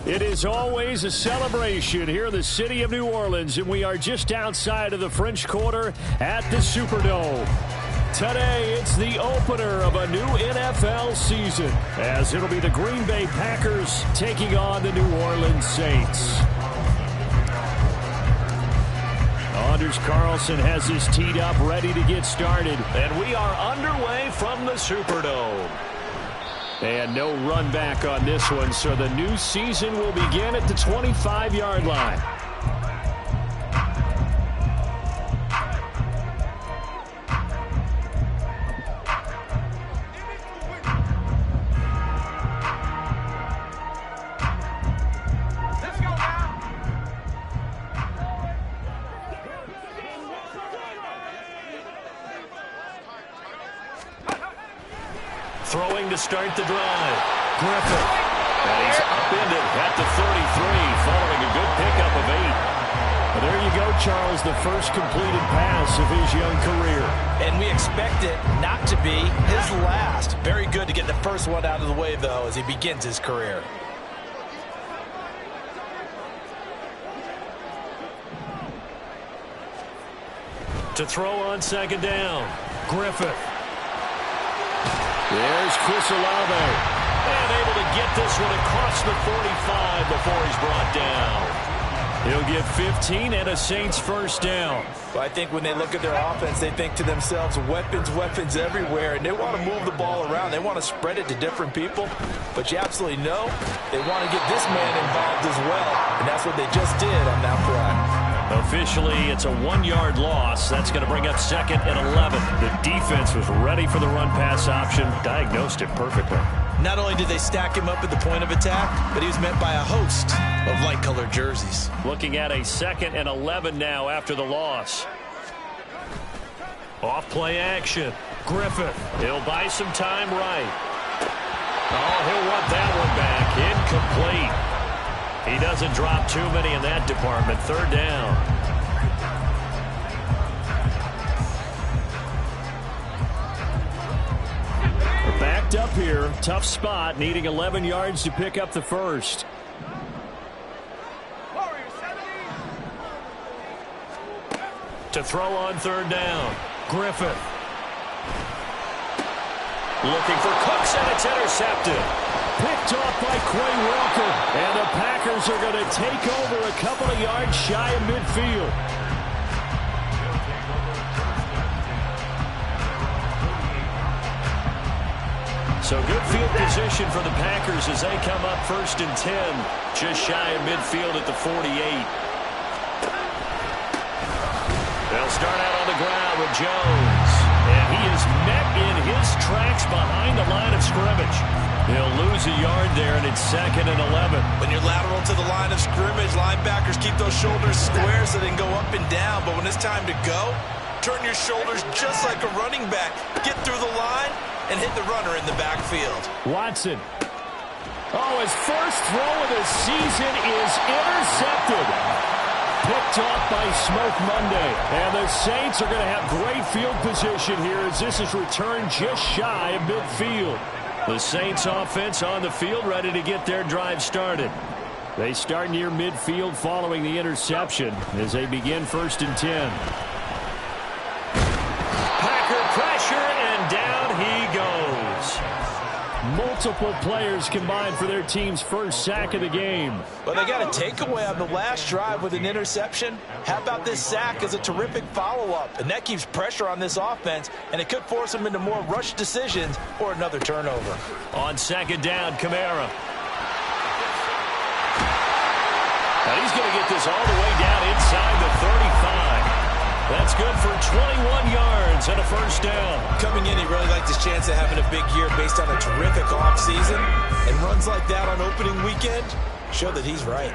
It is always a celebration here in the city of New Orleans, and we are just outside of the French Quarter at the Superdome. Today, it's the opener of a new NFL season, as it'll be the Green Bay Packers taking on the New Orleans Saints. Anders Carlson has his teed up, ready to get started, and we are underway from the Superdome. And no run back on this one, so the new season will begin at the 25-yard line. Throwing to start the drive. Griffith. And he's upended at the 33 following a good pickup of 8. Well, there you go, Charles, the first completed pass of his young career. And we expect it not to be his last. Very good to get the first one out of the way, though, as he begins his career. To throw on second down. Griffith. There's Chris Olave. And able to get this one across the 45 before he's brought down. He'll get 15 and a Saints first down. Well, I think when they look at their offense, they think to themselves, weapons, weapons everywhere. And they want to move the ball around. They want to spread it to different people. But you absolutely know they want to get this man involved as well. And that's what they just did on that play. Officially, it's a 1-yard loss. That's going to bring up second and 11. The defense was ready for the run-pass option, diagnosed it perfectly. Not only did they stack him up at the point of attack, but he was met by a host of light-colored jerseys. Looking at a second and 11 now after the loss. Off-play action. Griffith. He'll buy some time right. Oh, he'll want that one back. Incomplete. He doesn't drop too many in that department. Third down. We're backed up here. Tough spot, needing 11 yards to pick up the first. To throw on third down. Griffith. Looking for Cooks, and it's intercepted. Picked off by Quay Walker. And the Packers are going to take over a couple of yards shy of midfield. So good field position for the Packers as they come up first and 10. Just shy of midfield at the 48. They'll start out on the ground with Jones. And he is met in his tracks behind the line of scrimmage. He'll lose a yard there, and it's second and 11. When you're lateral to the line of scrimmage, linebackers keep those shoulders square so they can go up and down. But when it's time to go, turn your shoulders just like a running back. Get through the line and hit the runner in the backfield. Watson. Oh, his first throw of the season is intercepted. Picked off by Smoke Monday. And the Saints are going to have great field position here as this is returned just shy of midfield. The Saints offense on the field, ready to get their drive started. They start near midfield following the interception as they begin first and 10. Packer pressure, and down he goes. Multiple players combined for their team's first sack of the game. But they got a takeaway on the last drive with an interception. How about this sack as a terrific follow-up? And that keeps pressure on this offense, and it could force them into more rush decisions or another turnover. On second down, Kamara. Now he's going to get this all the way down inside the 35. That's good for 21 yards and a first down. Coming in, he really liked his chance of having a big year based on a terrific offseason. And runs like that on opening weekend show that he's right.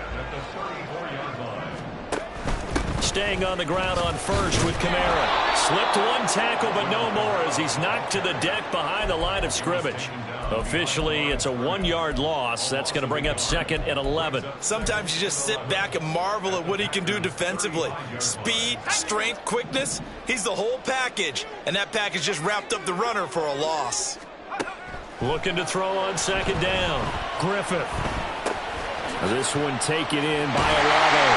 Staying on the ground on first with Kamara. Slipped one tackle, but no more as he's knocked to the deck behind the line of scrimmage. Officially, it's a 1-yard loss. That's going to bring up second and 11. Sometimes you just sit back and marvel at what he can do defensively. Speed, strength, quickness. He's the whole package. And that package just wrapped up the runner for a loss. Looking to throw on second down. Griffith. This one taken in by Olave.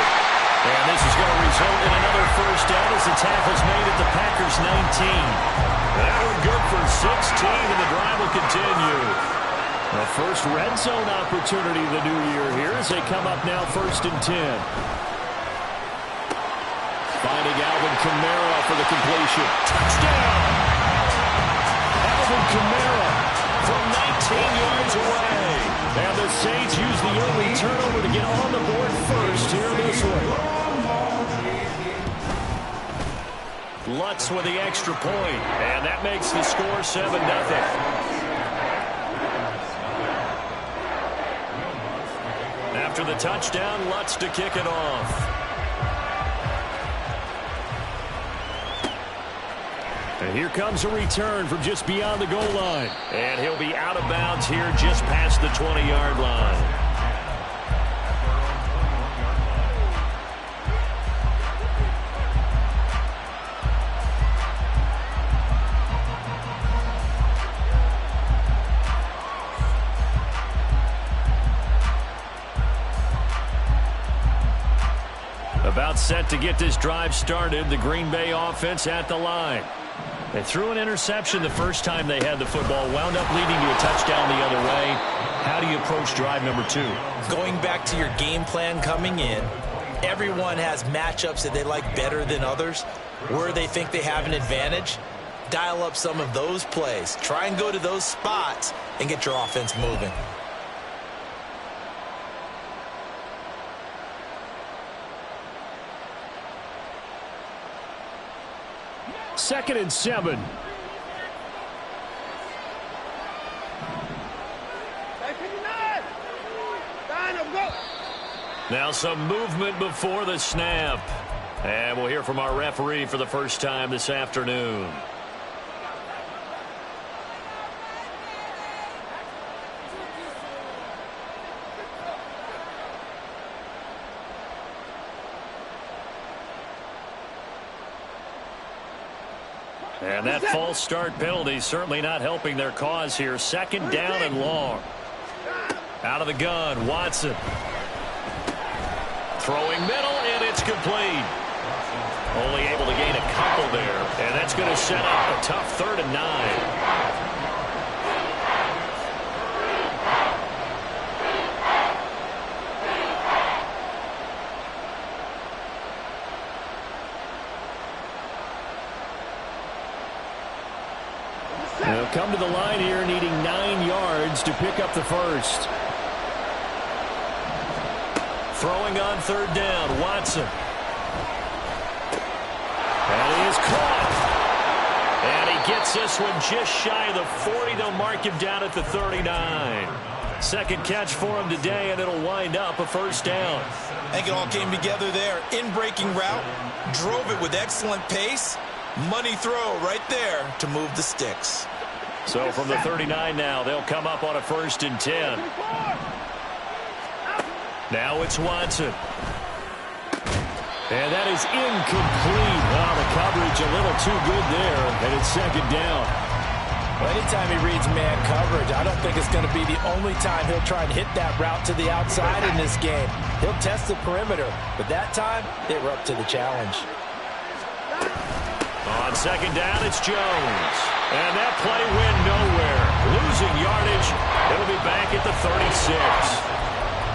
And this is going to result in another first down as the tackle's made at the Packers 19. That one good for 16, and the drive will continue. The first red zone opportunity of the new year here as they come up now 1st and 10. Finding Alvin Kamara for the completion. Touchdown! Alvin Kamara from 19 yards away. And the Saints use the early turnover to get on the board first here in this one. Lutz with the extra point, and that makes the score 7-0. After the touchdown, Lutz to kick it off. And here comes a return from just beyond the goal line. And he'll be out of bounds here just past the 20-yard line. About set to get this drive started. The Green Bay offense at the line. They threw an interception the first time they had the football, wound up leading to a touchdown the other way. How do you approach drive number 2? Going back to your game plan coming in, everyone has matchups that they like better than others. Where they think they have an advantage, dial up some of those plays. Try and go to those spots and get your offense moving. Second and 7. Now some movement before the snap. And we'll hear from our referee for the first time this afternoon. And that false start penalty certainly not helping their cause here. Second down and long. Out of the gun, Watson. Throwing middle, and it's complete. Only able to gain a couple there. And that's going to set up a tough 3rd and 9. They'll come to the line here needing 9 yards to pick up the first. Throwing on 3rd down, Watson. And he is caught. And he gets this one just shy of the 40. They'll mark him down at the 39. Second catch for him today, and it'll wind up a first down. I think it all came together there. In-breaking route, drove it with excellent pace. Money throw right there to move the sticks. So from the 39 now, they'll come up on a 1st and 10. Now it's Watson. And that is incomplete. Wow, the coverage a little too good there, and it's 2nd down. Well, anytime he reads man coverage, I don't think it's going to be the only time he'll try and hit that route to the outside in this game. He'll test the perimeter, but that time, they were up to the challenge. On 2nd down, it's Jones. And that play went nowhere. Losing yardage. It'll be back at the 36.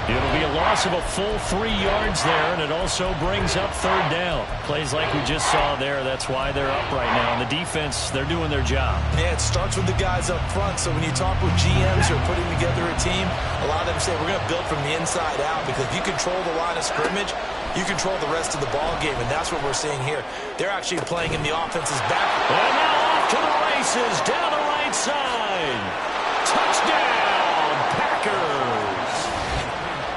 It'll be a loss of a full 3 yards there, and it also brings up 3rd down. Plays like we just saw there. That's why they're up right now. And the defense, they're doing their job. Yeah, it starts with the guys up front. So when you talk with GMs who are putting together a team, a lot of them say we're going to build from the inside out, because if you control the line of scrimmage, you control the rest of the ball game, and that's what we're seeing here. They're actually playing in the offense's back. And now off to the races, down the right side. Touchdown, Packers.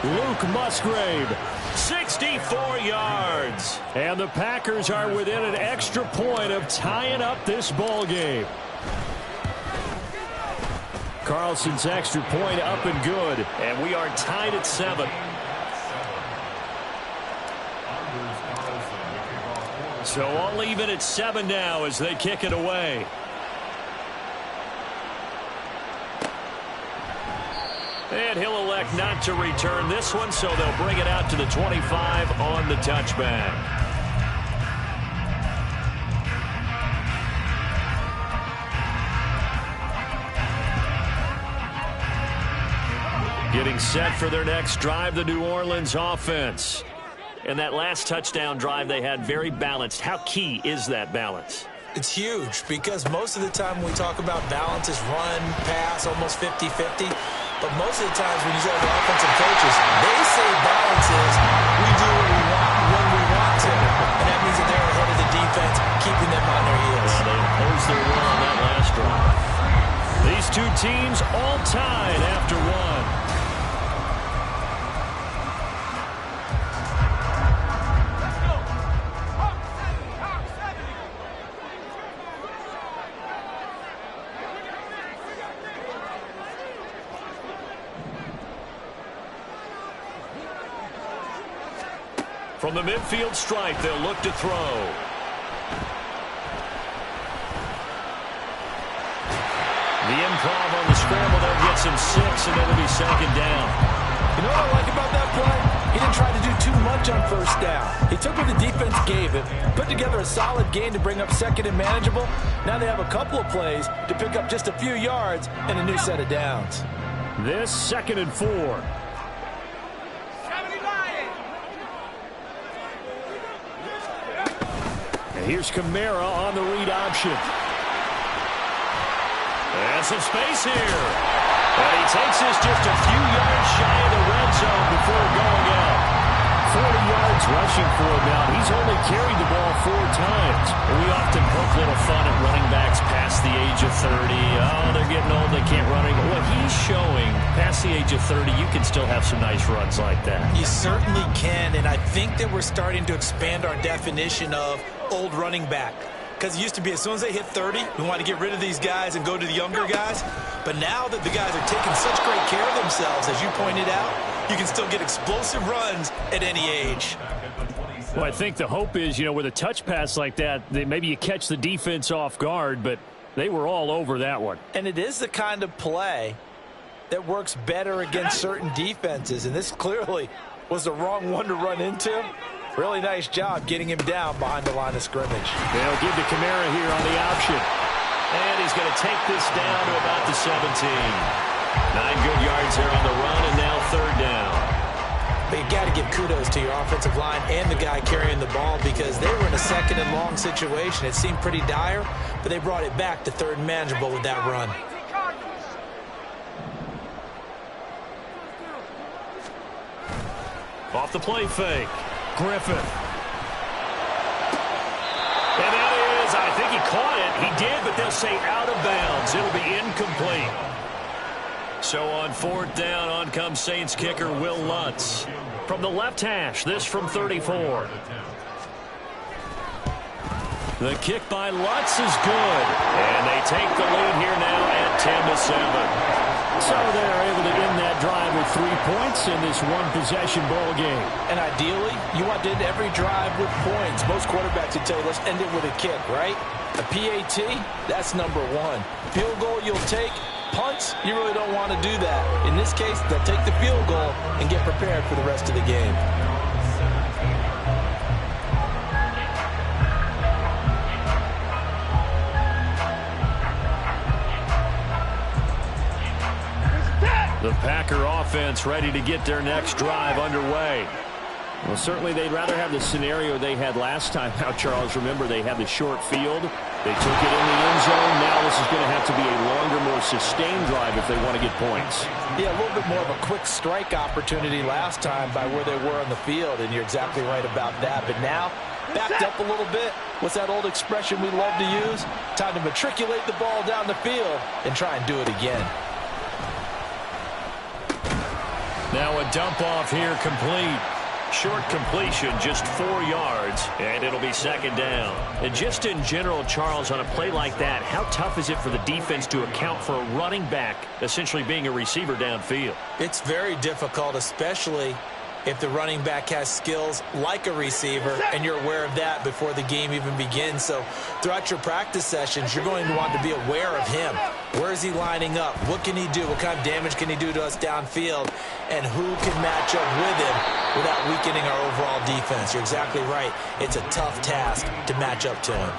Luke Musgrave, 64 yards. And the Packers are within an extra point of tying up this ball game. Carlson's extra point up and good, and we are tied at 7. So all even at 7 now as they kick it away. And he'll elect not to return this one, so they'll bring it out to the 25 on the touchback. Getting set for their next drive, the New Orleans offense. And that last touchdown drive they had very balanced. How key is that balance? It's huge because most of the time when we talk about balance is run, pass, almost 50-50. But most of the times when you talk to offensive coaches, they say balance is we do what we want when we want to. And that means that they're ahead of the defense, keeping them on their heels. Well, they imposed their will on that last drive. These two teams all tied after one. From the midfield stripe, they'll look to throw. The improv on the scramble, they'll get some 6, and it'll be second down. You know what I like about that play? He didn't try to do too much on first down. He took what the defense gave him, put together a solid game to bring up second and manageable. Now they have a couple of plays to pick up just a few yards and a new set of downs. This 2nd and 4. Here's Kamara on the read option. And some space here. And he takes this just a few yards shy of the red zone before going out. 40 yards rushing for him now. He's only carried the ball 4 times. We often poke a little fun at running backs past the age of 30. Oh, they're getting old, they can't run anymore. Well, he's showing past the age of 30, you can still have some nice runs like that. You certainly can, and I think that we're starting to expand our definition of old running back. Because it used to be as soon as they hit 30, we want to get rid of these guys and go to the younger guys. But now that the guys are taking such great care of themselves, as you pointed out, you can still get explosive runs at any age. Well, I think the hope is, with a touch pass like that maybe you catch the defense off guard, but they were all over that one. And it is the kind of play that works better against certain defenses, and this clearly was the wrong one to run into. Really nice job getting him down behind the line of scrimmage. They'll give to Kamara here on the option. And he's going to take this down to about the 17. 9 good yards there on the run, and now 3rd down. But you got to give kudos to your offensive line and the guy carrying the ball because they were in a 2nd and long situation. It seemed pretty dire, but they brought it back to 3rd and manageable with that run. Off the play fake. Griffin. And that is, I think he caught it. He did, but they'll say out of bounds. It'll be incomplete. So on 4th down, on comes Saints kicker Will Lutz. From the left hash, this from 34. The kick by Lutz is good. And they take the lead here now at 10-7. So they're able to end that drive with 3 points in this one-possession ball game. And ideally, you want to end every drive with points. Most quarterbacks would tell you, let's end it with a kick, right? A PAT, that's number 1. Field goal you'll take. Punts, you really don't want to do that. In this case, they'll take the field goal and get prepared for the rest of the game. The Packer offense ready to get their next drive underway. Well, certainly they'd rather have the scenario they had last time out, Charles. Remember, they had the short field. They took it in the end zone. Now this is going to have to be a longer, more sustained drive if they want to get points. Yeah, a little bit more of a quick strike opportunity last time by where they were on the field, and you're exactly right about that. But now, backed up a little bit. What's that old expression we love to use? Time to matriculate the ball down the field and try and do it again. Now a dump off here complete. Short completion, just 4 yards, and it'll be 2nd down. And just in general, Charles, on a play like that, how tough is it for the defense to account for a running back essentially being a receiver downfield? It's very difficult, especially if the running back has skills like a receiver, and you're aware of that before the game even begins. So throughout your practice sessions, you're going to want to be aware of him. Where is he lining up? What can he do? What kind of damage can he do to us downfield? And who can match up with him without weakening our overall defense? You're exactly right. It's a tough task to match up to him.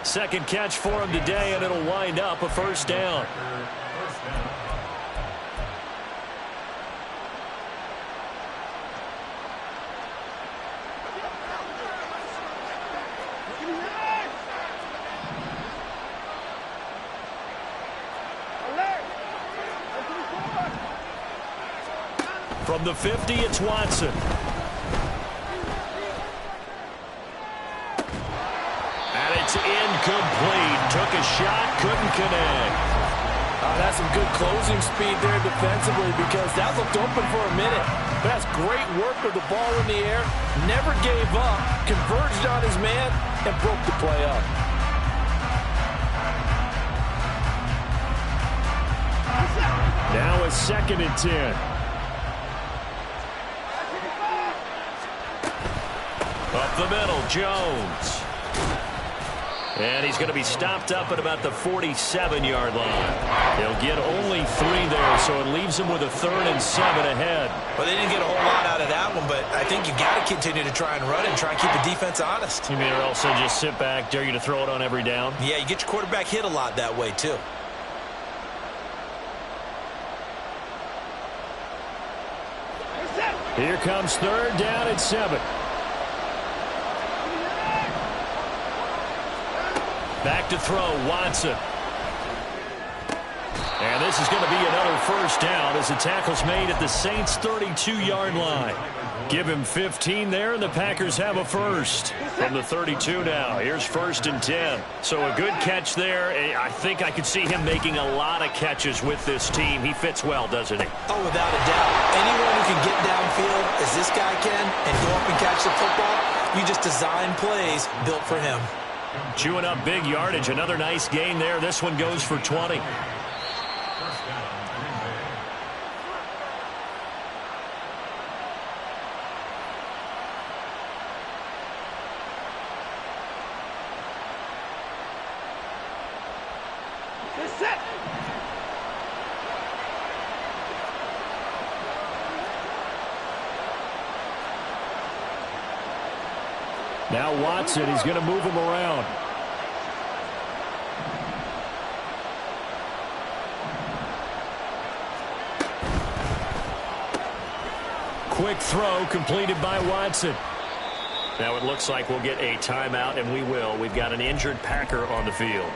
Second catch for him today, and it'll wind up a first down. From the 50, it's Watson. And it's incomplete. Took a shot, couldn't connect. That's some good closing speed there defensively, because that looked open for a minute. But that's great work with the ball in the air. Never gave up, converged on his man, and broke the play up. Now a 2nd and 10. Up the middle, Jones. And he's going to be stopped up at about the 47-yard line. He'll get only 3 there, so it leaves him with a 3rd and 7 ahead. Well, they didn't get a whole lot out of that one, but I think you got to continue to try and run it and try and keep the defense honest. You mean or else they just sit back, dare you to throw it on every down? Yeah, you get your quarterback hit a lot that way, too. Here comes 3rd down and 7. Back to throw, Watson. And this is going to be another first down as the tackle's made at the Saints' 32-yard line. Give him 15 there, and the Packers have a first. From the 32 now, here's 1st and 10. So a good catch there. I think I could see him making a lot of catches with this team. He fits well, doesn't he? Oh, without a doubt. Anyone who can get downfield, as this guy can, and go up and catch the football, you just design plays built for him. Chewing up big yardage. Another nice gain there. This one goes for 20. Now Watson, he's going to move him around. Quick throw completed by Watson. Now it looks like we'll get a timeout, and we will. We've got an injured Packer on the field.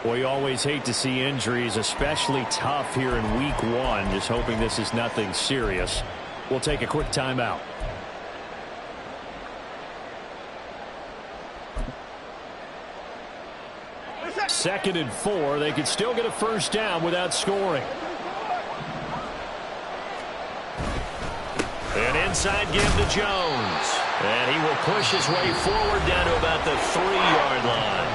Well, you always hate to see injuries, especially tough here in week 1. Just hoping this is nothing serious. We'll take a quick timeout. Second and 4. They could still get a first down without scoring. An inside give to Jones. And he will push his way forward down to about the 3-yard line.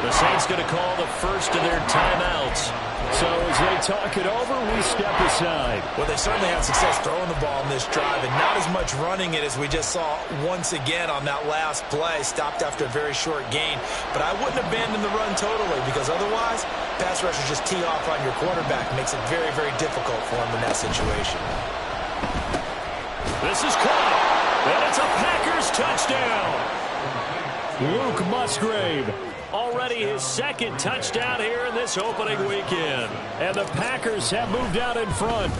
The Saints going to call the first of their timeouts. So as they talk it over, we step aside. Well, they certainly had success throwing the ball in this drive, and not as much running it as we just saw once again on that last play. Stopped after a very short gain. But I wouldn't abandon the run totally, because otherwise, pass rushers just tee off on your quarterback. Makes it very, very difficult for him in that situation. This is caught, and it's a Packers touchdown. Luke Musgrave. Already his 2nd touchdown here in this opening weekend. And the Packers have moved out in front.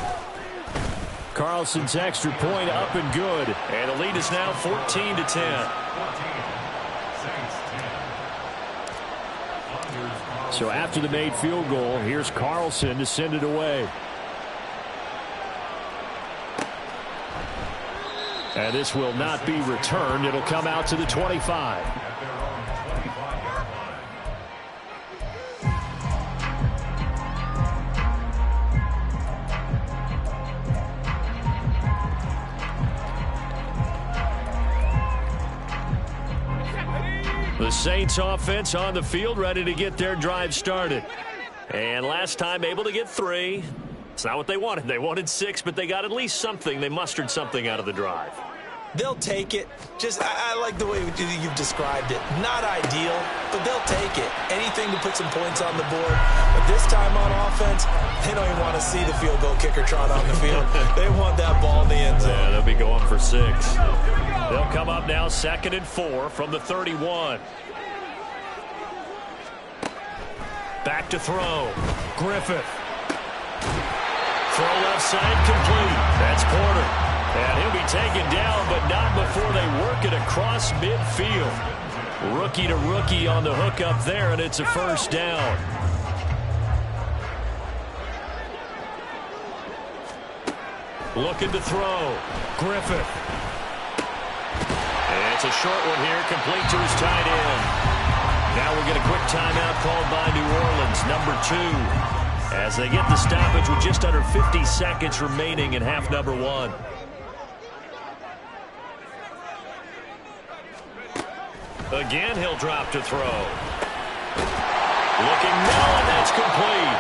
Carlson's extra point up and good. And the lead is now 14-10. So after the made field goal, here's Carlson to send it away. And this will not be returned. It'll come out to the 25. The Saints offense on the field, ready to get their drive started. And last time able to get 3. It's not what they wanted. They wanted 6, but they got at least something. They mustered something out of the drive. They'll take it. I like the way you've described it. Not ideal, but they'll take it. Anything to put some points on the board. But this time on offense, they don't even want to see the field goal kicker trot on the field. They want that ball in the end zone. Yeah, they'll be going for 6. They'll come up now 2nd and 4 from the 31. Back to throw. Griffith. Throw left side complete. That's Porter. And he'll be taken down, but not before they work it across midfield. Rookie to rookie on the hook up there, and it's a first down. Looking to throw. Griffith. And it's a short one here, complete to his tight end. Now we get a quick timeout called by New Orleans, number 2, as they get the stoppage with just under 50 seconds remaining in half number 1. Again, he'll drop to throw. Looking now, and that's complete.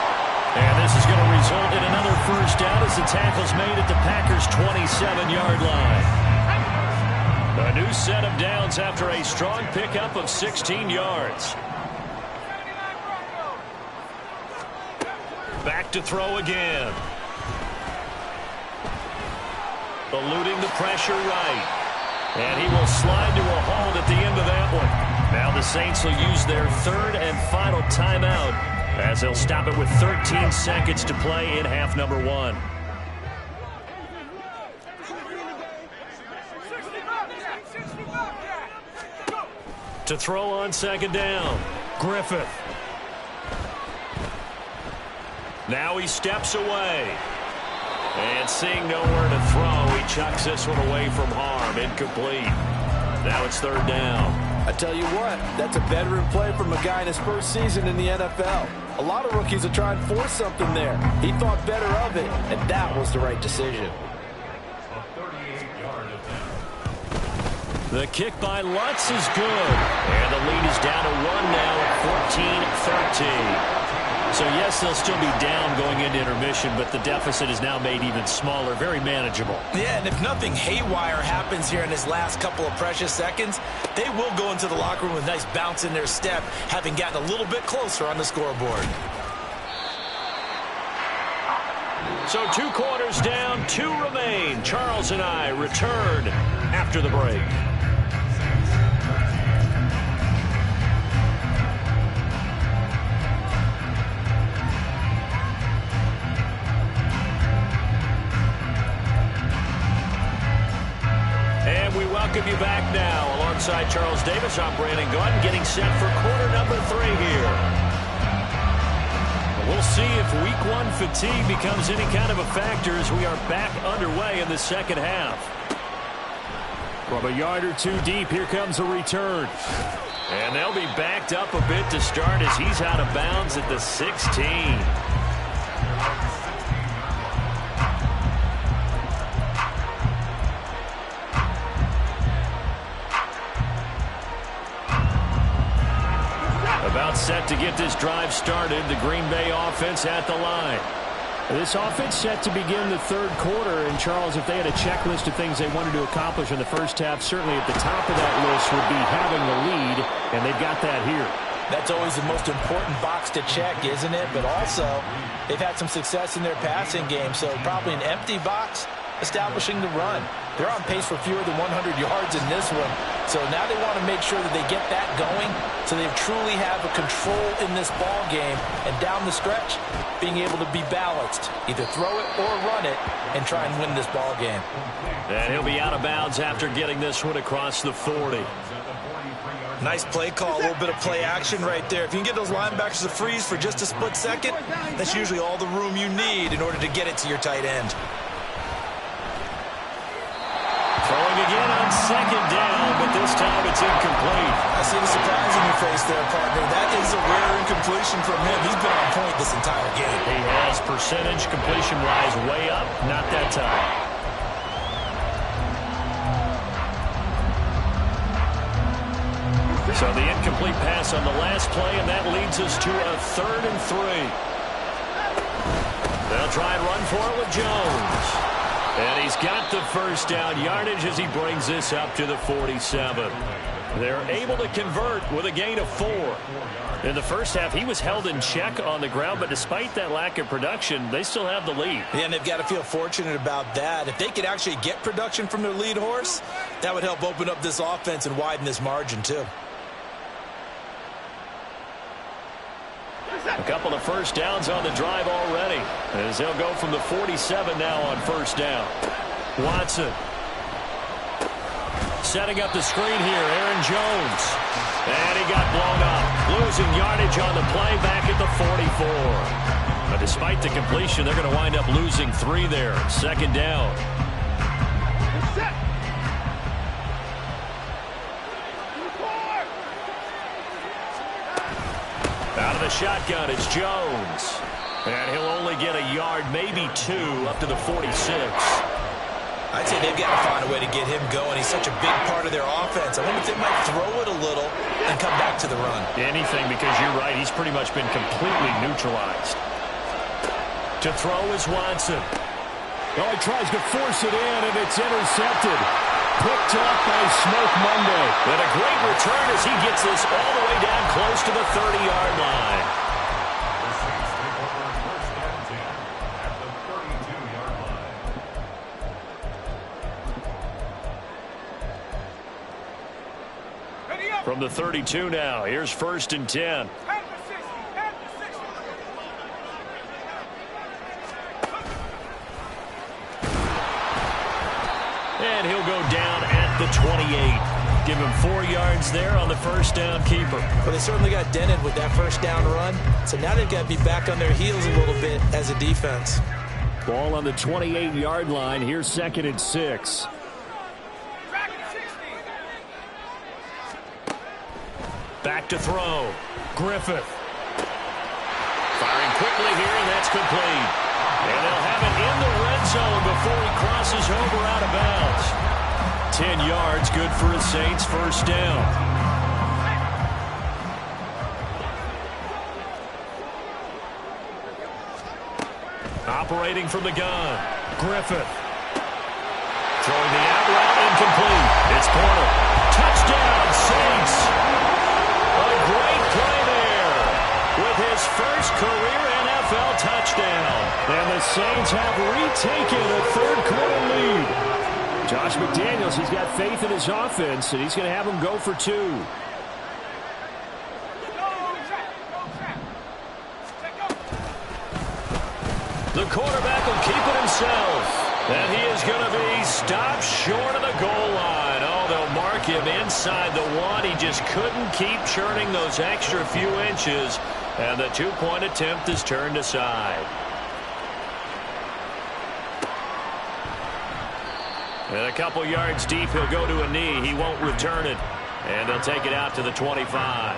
And this is going to result in another first down as the tackle's made at the Packers' 27-yard line. A new set of downs after a strong pickup of 16 yards. Back to throw again. Eluding the pressure right. And he will slide to a halt at the end of that one. Now the Saints will use their 3rd and final timeout as they'll stop it with 13 seconds to play in half number 1. To throw on 2nd down. Griffith. Now he steps away. And seeing nowhere to throw, he chucks this one away from harm. Incomplete. Now it's 3rd down. I tell you what, that's a veteran play from a guy in his first season in the NFL. A lot of rookies will try and force something there. He thought better of it, and that was the right decision. The kick by Lutz is good. And the lead is down to 1 now at 14-13. So, yes, they'll still be down going into intermission, but the deficit is now made even smaller, very manageable. Yeah, and if nothing haywire happens here in his last couple of precious seconds, they will go into the locker room with a nice bounce in their step, having gotten a little bit closer on the scoreboard. So 2 quarters down, 2 remain. Charles and I return after the break. Welcome you back now. Alongside Charles Davis, I'm Brandon Gaudin, getting set for quarter number 3 here. We'll see if week 1 fatigue becomes any kind of a factor as we are back underway in the second half. From a yard or 2 deep, here comes a return. And they'll be backed up a bit to start as he's out of bounds at the 16. About set to get this drive started. The Green Bay offense at the line. This offense set to begin the 3rd quarter. And, Charles, if they had a checklist of things they wanted to accomplish in the first half, certainly at the top of that list would be having the lead, and they've got that here. That's always the most important box to check, isn't it? But also, they've had some success in their passing game, so probably an empty box establishing the run. They're on pace for fewer than 100 yards in this one. So now they want to make sure that they get that going so they truly have a control in this ball game. And down the stretch, being able to be balanced. Either throw it or run it and try and win this ball game. And he'll be out of bounds after getting this one across the 40. Nice play call, a little bit of play action right there. If you can get those linebackers to freeze for just a split second, that's usually all the room you need in order to get it to your tight end. Throwing again on 2nd down, but this time it's incomplete. I see the surprise in your face there, partner. That is a rare incompletion from him. He's been on point this entire game. He has percentage completion-wise way up, not that time. So the incomplete pass on the last play, and that leads us to a 3rd and 3. They'll try and run for it with Jones. And he's got the first down yardage as he brings this up to the 47. They're able to convert with a gain of 4. In the first half, he was held in check on the ground, but despite that lack of production, they still have the lead. Yeah, and they've got to feel fortunate about that. If they could actually get production from their lead horse, that would help open up this offense and widen this margin too. A couple of first downs on the drive already, as they'll go from the 47 now on first down. Watson setting up the screen here. Aaron Jones. And he got blown up. Losing yardage on the play back at the 44. But despite the completion, they're going to wind up losing 3 there. Second down. Out of the shotgun, it's Jones. And he'll only get a yard, maybe 2, up to the 46. I'd say they've got to find a way to get him going. He's such a big part of their offense. I wonder if they might throw it a little and come back to the run. Anything, because you're right. He's pretty much been completely neutralized. To throw is Watson. Oh, he tries to force it in, and it's intercepted. Picked up by Smoke Monday. And a great return as he gets this all the way down close to the 30-yard line. From the 32 now, here's 1st and 10. And he'll go down at the 28. Give him 4 yards there on the first down keeper. Well, they certainly got dented with that first down run. So now they've got to be back on their heels a little bit as a defense. Ball on the 28-yard line. Here's 2nd and 6. Back to throw. Griffith. Firing quickly here, and that's complete. And they'll have it in the red zone before he crosses over out of bounds. 10 yards, good for the Saints. First down. Operating from the gun. Griffith. Throwing the out route, incomplete. It's Porter. Touchdown, Saints. A great play there with his first career NFL touchdown. And the Saints have retaken a third-quarter lead. Josh McDaniels, he's got faith in his offense, and he's going to have him go for 2. The quarterback will keep it himself. And he is going to be stopped short of the goal line. Oh, they'll mark him inside the 1. He just couldn't keep churning those extra few inches. And the 2-point attempt is turned aside. And a couple yards deep, he'll go to a knee. He won't return it. And they'll take it out to the 25.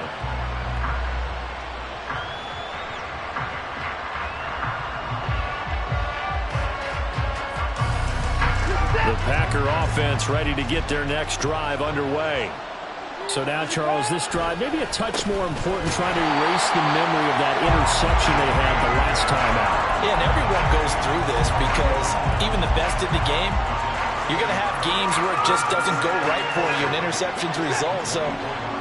The Packer offense ready to get their next drive underway. So now, Charles, this drive maybe a touch more important, trying to erase the memory of that interception they had the last time out. Yeah, and everyone goes through this because even the best in the game, you're going to have games where it just doesn't go right for you, and interceptions result. So,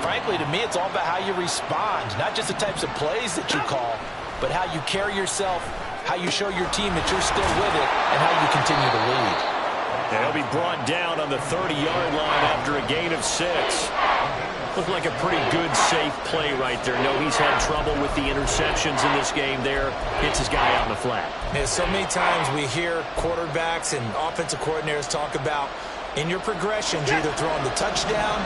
frankly, to me, it's all about how you respond, not just the types of plays that you call, but how you carry yourself, how you show your team that you're still with it, and how you continue to lead. And he'll be brought down on the 30-yard line after a gain of 6. Looked like a pretty good, safe play right there. No, he's had trouble with the interceptions in this game there. Hits his guy out in the flat. Yeah, so many times we hear quarterbacks and offensive coordinators talk about in your progressions, you're either throwing the touchdown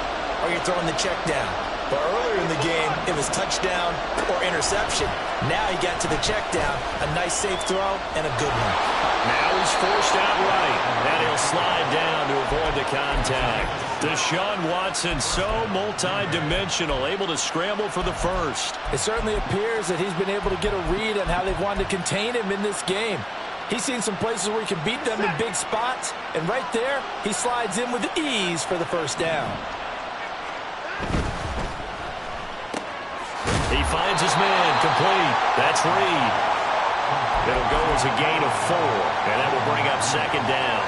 or you're throwing the check down. But earlier in the game, it was touchdown or interception. Now he got to the check down. A nice, safe throw and a good one. Now he's forced out right, and he'll slide down to avoid the contact. Deshaun Watson, so multi-dimensional, able to scramble for the first. It certainly appears that he's been able to get a read on how they've wanted to contain him in this game. He's seen some places where he can beat them in big spots, and right there, he slides in with ease for the first down. He finds his man, complete. That's Reed. It'll go as a gain of 4, and that will bring up second down.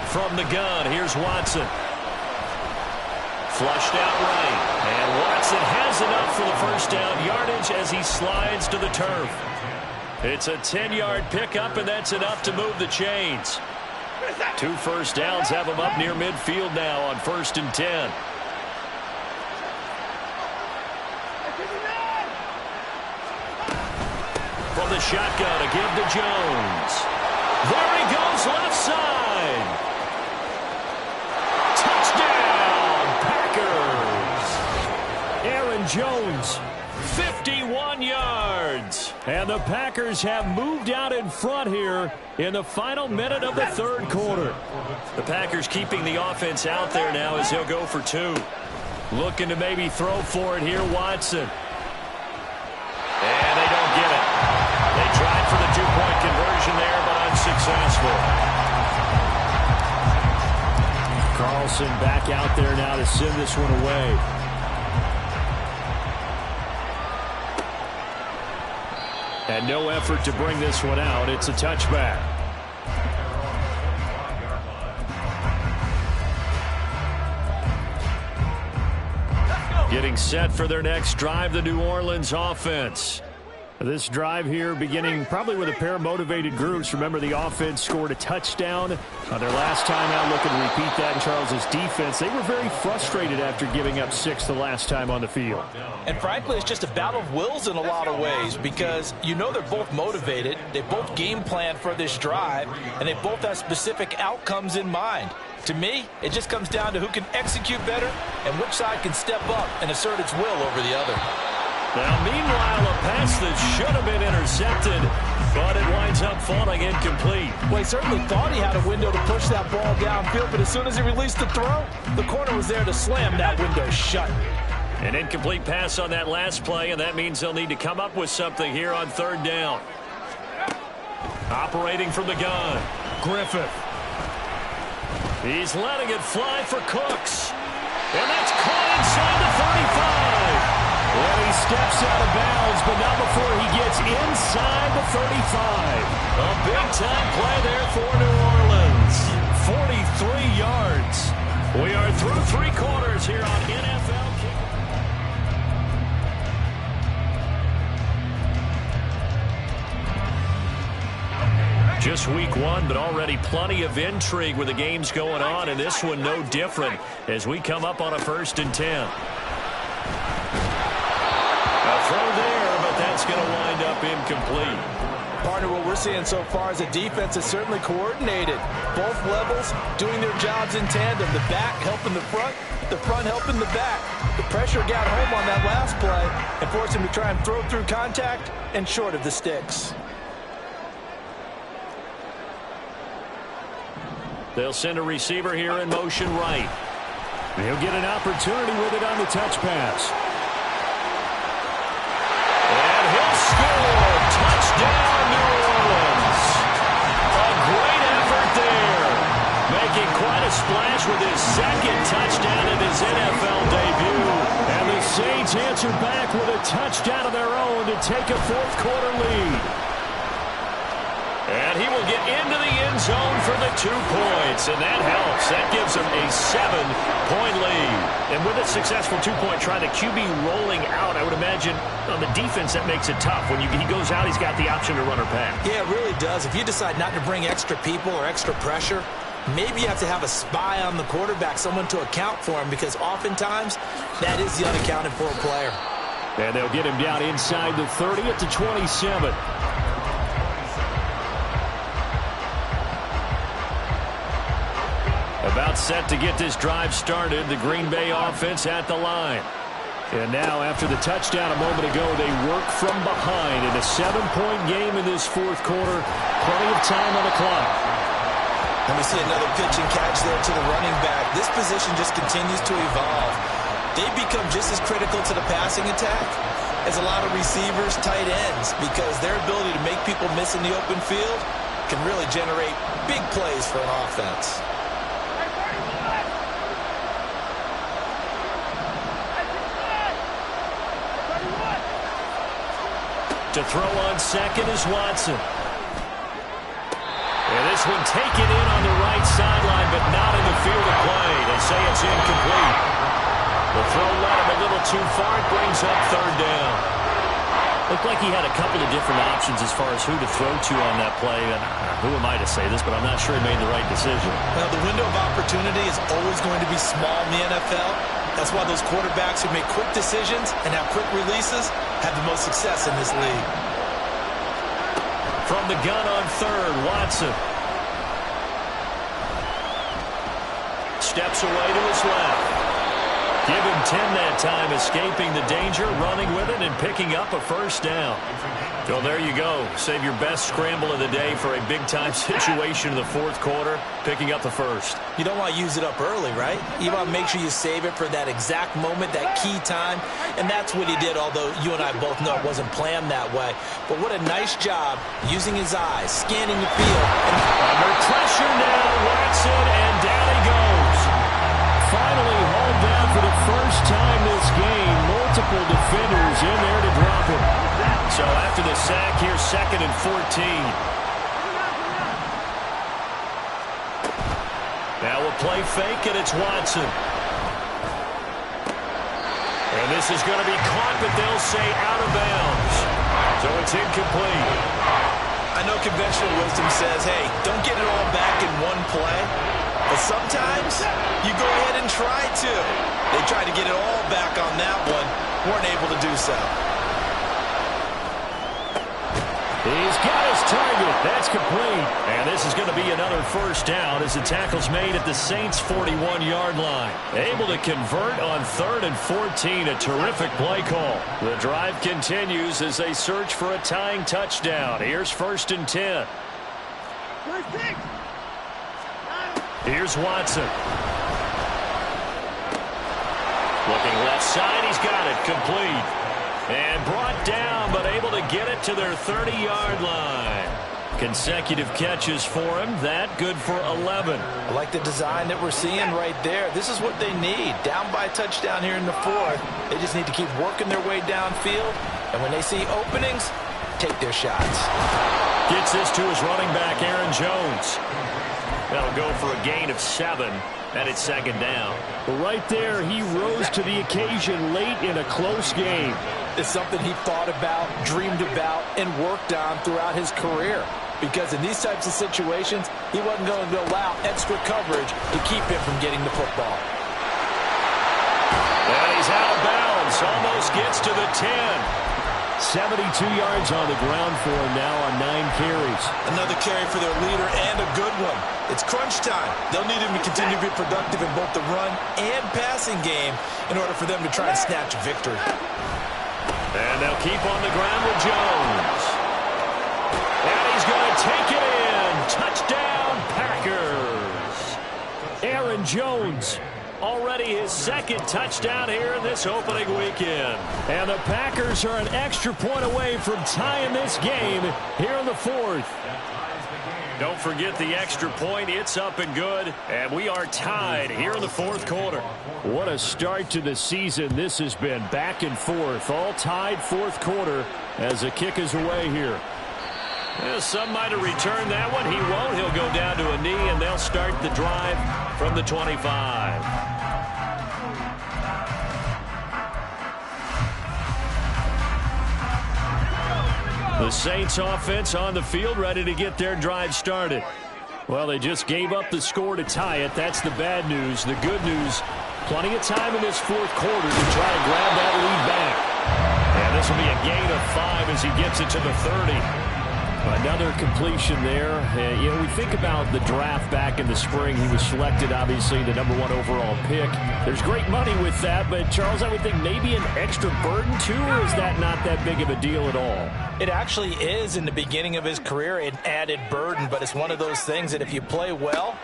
From the gun, here's Watson. Flushed out right. And Watson has enough for the first down yardage as he slides to the turf. It's a 10-yard pickup, and that's enough to move the chains. 2 first downs have him up near midfield now on 1st and 10. From the shotgun, a give to Jones. There he goes, left side. Touchdown, Packers. Aaron Jones, 51 yards. and the Packers have moved out in front here in the final minute of the 3rd quarter. The Packers keeping the offense out there now as he'll go for 2. Looking to maybe throw for it here, Watson. And they don't get it. They tried for the 2-point conversion there, but unsuccessful. Carlson back out there now to send this one away. And no effort to bring this one out. It's a touchback. Getting set for their next drive, the New Orleans offense. This drive here beginning probably with a pair of motivated groups. Remember, the offense scored a touchdown their last time out. Looking to repeat that in Charles's defense. They were very frustrated after giving up 6 the last time on the field. And frankly, it's just a battle of wills in a lot of ways because you know they're both motivated. They both game plan for this drive, and they both have specific outcomes in mind. To me, it just comes down to who can execute better and which side can step up and assert its will over the other. Now, meanwhile, a pass that should have been intercepted, but it winds up falling incomplete. Well, he certainly thought he had a window to push that ball downfield, but as soon as he released the throw, the corner was there to slam that window shut. An incomplete pass on that last play, and that means they'll need to come up with something here on 3rd down. Operating from the gun, Griffith. He's letting it fly for Cooks. And that's caught inside the 35. Well, he steps out of bounds, but not before he gets inside the 35. A big-time play there for New Orleans. 43 yards. We are through 3 quarters here on NFL Kick. Just week 1, but already plenty of intrigue with the games going on, and this one no different as we come up on a 1st and 10. A throw there, but that's going to wind up incomplete. Partner, what we're seeing so far is the defense is certainly coordinated. Both levels doing their jobs in tandem. The back helping the front helping the back. The pressure got home on that last play and forced him to try and throw through contact and short of the sticks. They'll send a receiver here in motion right. He'll get an opportunity with it on the touch pass. And he'll score. Touchdown, New Orleans. A great effort there. Making quite a splash with his 2nd touchdown in his NFL debut. And the Saints answer back with a touchdown of their own to take a 4th quarter lead. And he will get into the end zone for the 2 points, and that helps. That gives him a 7-point lead. And with a successful 2-point try, the QB rolling out, I would imagine on the defense that makes it tough. When he goes out, he's got the option to run or pass. Yeah, it really does. If you decide not to bring extra people or extra pressure, maybe you have to have a spy on the quarterback, someone to account for him, because oftentimes that is the unaccounted for player. And they'll get him down inside the 30 at the 27. About set to get this drive started, the Green Bay offense at the line. And now, after the touchdown a moment ago, they work from behind in a 7-point game in this 4th quarter. Plenty of time on the clock. And we see another pitch and catch there to the running back. This position just continues to evolve. They become just as critical to the passing attack is a lot of receivers, tight ends, because their ability to make people miss in the open field can really generate big plays for an offense. To throw on second is Watson. And this one taken in on the right sideline, but not in the field of play. They say it's incomplete. The throw led him a little too far. It brings up third down. Looked like he had a couple of different options as far as who to throw to on that play. And who am I to say this, but I'm not sure he made the right decision. Now, the window of opportunity is always going to be small in the NFL. That's why those quarterbacks who make quick decisions and have quick releases have the most success in this league. From the gun on third, Watson. Steps away to his left. Give him 10 that time, escaping the danger, running with it, and picking up a first down. So there you go. Save your best scramble of the day for a big-time situation in the fourth quarter, picking up the first. You don't want to use it up early, right? You want to make sure you save it for that exact moment, that key time, and that's what he did, although you and I both know it wasn't planned that way. But what a nice job using his eyes, scanning the field. Under pressure now, Watson, and down he goes. Finally hauled down for the first time this game. Multiple defenders in there to drop him. So after the sack, here's 2nd and 14. Now we'll play fake, and it's Watson. And this is going to be caught, but they'll say out of bounds. So it's incomplete. I know conventional wisdom says, hey, don't get it all back in one play. But sometimes you go ahead and try to. They tried to get it all back on that one. Weren't able to do so. He's got his target. That's complete. And this is going to be another first down as the tackle's made at the Saints' 41-yard line. Able to convert on 3rd and 14. A terrific play call. The drive continues as they search for a tying touchdown. Here's 1st and 10. Here's Watson. Looking left side, he's got it, complete. And brought down, but able to get it to their 30-yard line. Consecutive catches for him. That good for 11. I like the design that we're seeing right there. This is what they need. Down by a touchdown here in the 4th. They just need to keep working their way downfield. And when they see openings, take their shots. Gets this to his running back, Aaron Jones. That'll go for a gain of 7, and it's 2nd down. But right there, he rose to the occasion late in a close game. It's something he thought about, dreamed about, and worked on throughout his career. Because in these types of situations, he wasn't going to allow extra coverage to keep him from getting the football. And he's out of bounds, almost gets to the 10. 72 yards on the ground for him now on 9 carries. Another carry for their leader and a good one. It's crunch time. They'll need him to continue to be productive in both the run and passing game in order for them to try and snatch a victory. And they'll keep on the ground with Jones. And he's going to take it in. Touchdown, Packers. Aaron Jones. Already his 2nd touchdown here in this opening weekend. And the Packers are an extra point away from tying this game here in the 4th. Don't forget the extra point. It's up and good. And we are tied here in the 4th quarter. What a start to the season this has been. Back and forth. All tied 4th quarter as the kick is away here. Yeah, some might have returned that one. He won't. He'll go down to a knee, and they'll start the drive from the 25. The Saints offense on the field, ready to get their drive started. Well, they just gave up the score to tie it. That's the bad news. The good news, plenty of time in this 4th quarter to try to grab that lead back. And this will be a gain of 5 as he gets it to the 30. Another completion there. You know, we think about the draft back in the spring. He was selected, obviously, the #1 overall pick. There's great money with that, but, Charles, I would think maybe an extra burden, too, or is that not that big of a deal at all? It actually is in the beginning of his career, an added burden, but it's one of those things that if you play well,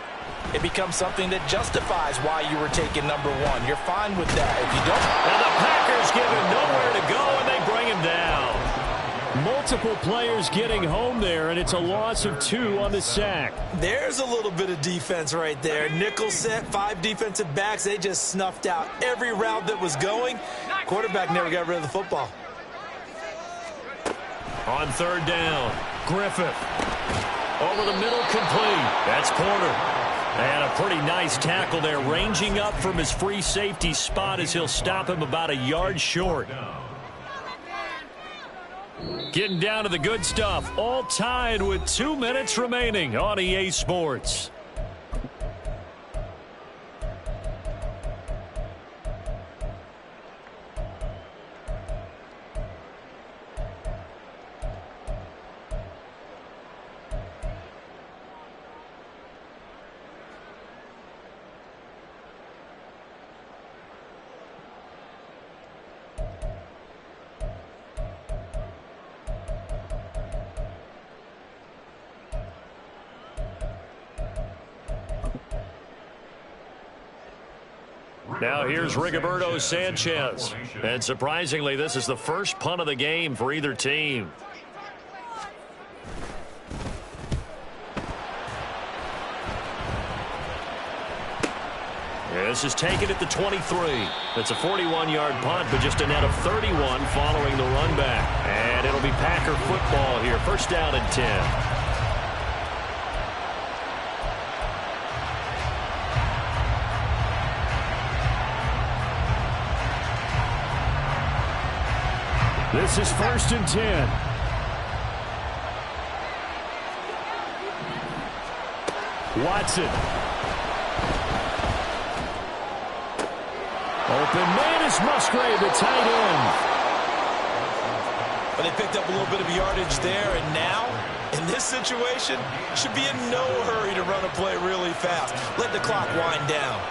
it becomes something that justifies why you were taking number one. You're fine with that. If you don't... And the Packers give him nowhere to go, and they bring him down. Multiple players getting home there, and it's a loss of 2 on the sack. There's a little bit of defense right there. Nickel set, 5 defensive backs. They just snuffed out every route that was going. Quarterback never got rid of the football. On third down, Griffith. Over the middle, complete. That's Porter. And a pretty nice tackle there, ranging up from his free safety spot as he'll stop him about a yard short. Getting down to the good stuff, all tied with 2 minutes remaining on EA Sports. Now here's Rigoberto Sanchez. And surprisingly, this is the first punt of the game for either team. This is taken at the 23. It's a 41-yard punt, but just a net of 31 following the run back. And it'll be Packer football here. First down and 10. This is first and 10. Watson. Open man is Musgrave, the tight end. But they picked up a little bit of yardage there, and now, in this situation, should be in no hurry to run a play really fast. Let the clock wind down.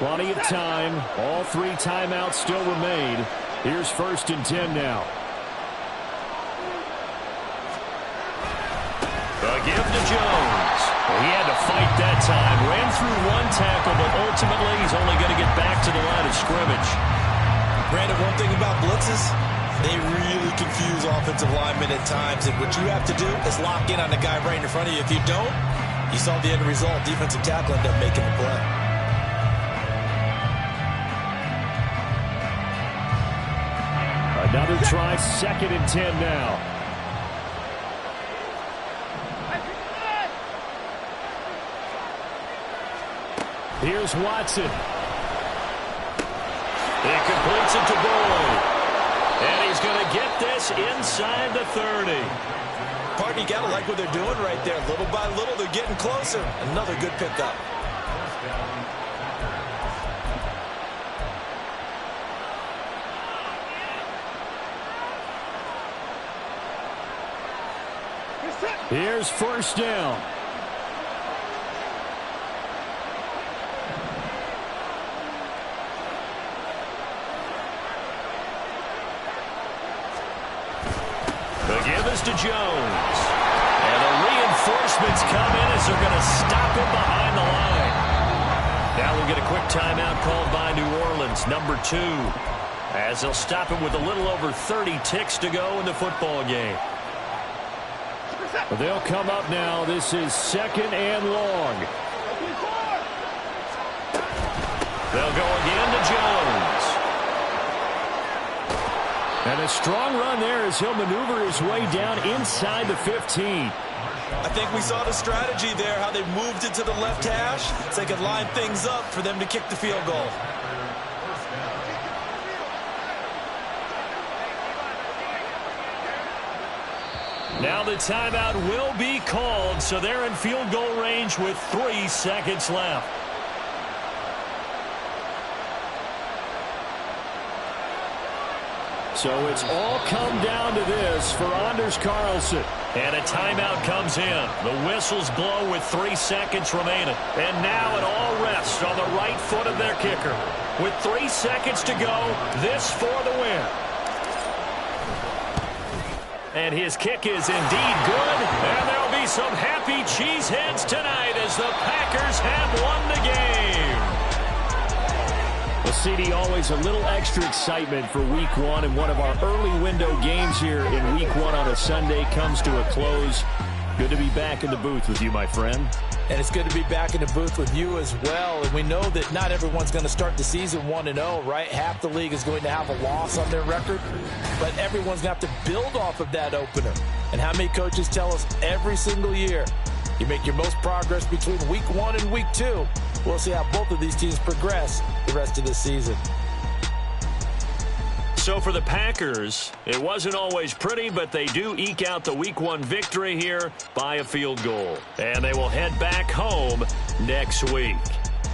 Plenty of time. All 3 timeouts still remain. Here's first and 10 now. The give to Jones. He had to fight that time. Ran through 1 tackle, but ultimately he's only going to get back to the line of scrimmage. Brandon, one thing about blitzes, they really confuse offensive linemen at times. And what you have to do is lock in on the guy right in front of you. If you don't, you saw the end result. Defensive tackle ended up making the play. Another try, second and 10 now. Here's Watson. He completes it to Boyd. And he's going to get this inside the 30. Partner, you got to like what they're doing right there. Little by little, they're getting closer. Another good pickup. Here's first down. The give is to Jones. And the reinforcements come in as they're going to stop him behind the line. Now we'll get a quick timeout called by New Orleans, number 2, as they'll stop him with a little over 30 ticks to go in the football game. They'll come up now. This is second and long. They'll go again to Jones. And a strong run there as he'll maneuver his way down inside the 15. I think we saw the strategy there, how they moved it to the left hash so they could line things up for them to kick the field goal. Now the timeout will be called, so they're in field goal range with 3 seconds left. So it's all come down to this for Anders Carlson. And a timeout comes in. The whistles blow with 3 seconds remaining. And now it all rests on the right foot of their kicker. With 3 seconds to go, this for the win. And his kick is indeed good. And there'll be some happy cheeseheads tonight as the Packers have won the game. Well, CD, always a little extra excitement for Week 1, and one of our early window games here in Week 1 on a Sunday comes to a close. Good to be back in the booth with you, my friend. And it's good to be back in the booth with you as well. And we know that not everyone's going to start the season 1-0, right? Half the league is going to have a loss on their record, but everyone's going to have to build off of that opener. And how many coaches tell us every single year, you make your most progress between Week 1 and Week 2. We'll see how both of these teams progress the rest of the season. So for the Packers, it wasn't always pretty, but they do eke out the Week 1 victory here by a field goal. And they will head back home next week.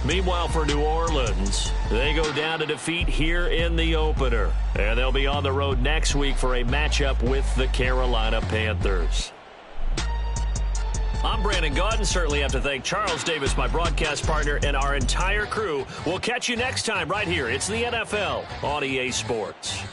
Meanwhile, for New Orleans, they go down to defeat here in the opener. And they'll be on the road next week for a matchup with the Carolina Panthers. I'm Brandon Gaudin. Certainly have to thank Charles Davis, my broadcast partner, and our entire crew. We'll catch you next time right here. It's the NFL on EA Sports.